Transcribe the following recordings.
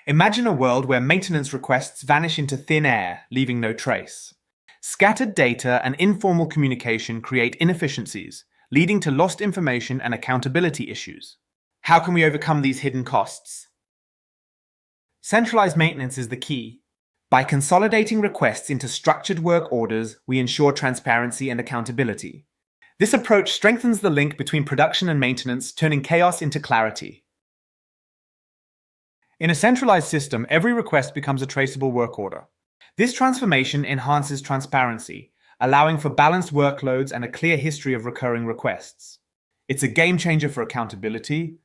Imagine a world where maintenance requests vanish into thin air, leaving no trace. Scattered data and informal communication create inefficiencies, leading to lost information and accountability issues. How can we overcome these hidden costs? Centralized maintenance is the key. By consolidating requests into structured work orders, we ensure transparency and accountability. This approach strengthens the link between production and maintenance, turning chaos into clarity. In a centralized system, every request becomes a traceable work order. This transformation enhances transparency, allowing for balanced workloads and a clear history of recurring requests. It's a game changer for accountability.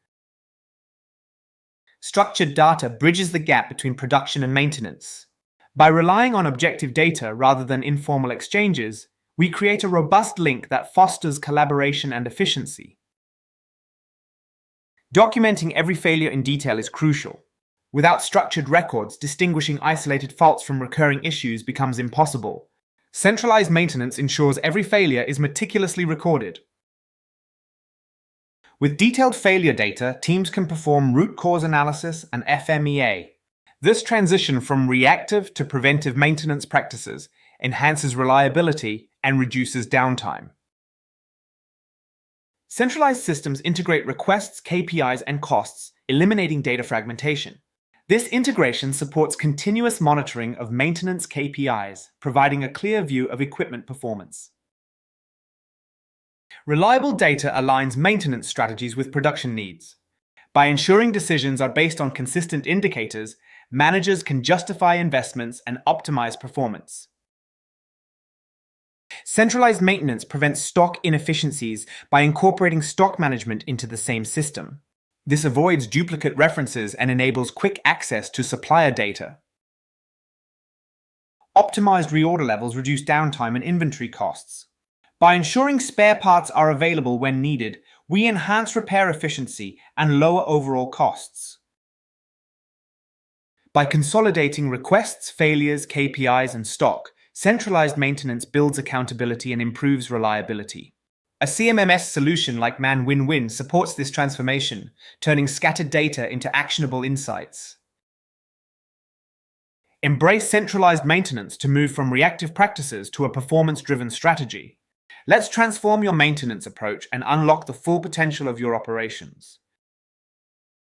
Structured data bridges the gap between production and maintenance. By relying on objective data rather than informal exchanges, we create a robust link that fosters collaboration and efficiency. Documenting every failure in detail is crucial. Without structured records, distinguishing isolated faults from recurring issues becomes impossible. Centralized maintenance ensures every failure is meticulously recorded. With detailed failure data, teams can perform root cause analysis and FMEA. This transition from reactive to preventive maintenance practices enhances reliability and reduces downtime. Centralized systems integrate requests, KPIs, and costs, eliminating data fragmentation. This integration supports continuous monitoring of maintenance KPIs, providing a clear view of equipment performance. Reliable data aligns maintenance strategies with production needs. By ensuring decisions are based on consistent indicators, managers can justify investments and optimize performance. Centralized maintenance prevents stock inefficiencies by incorporating stock management into the same system. This avoids duplicate references and enables quick access to supplier data. Optimized reorder levels reduce downtime and inventory costs. By ensuring spare parts are available when needed, we enhance repair efficiency and lower overall costs. By consolidating requests, failures, KPIs, and stock, centralized maintenance builds accountability and improves reliability. A CMMS solution like Man Win-Win supports this transformation, turning scattered data into actionable insights. Embrace centralized maintenance to move from reactive practices to a performance-driven strategy. Let's transform your maintenance approach and unlock the full potential of your operations.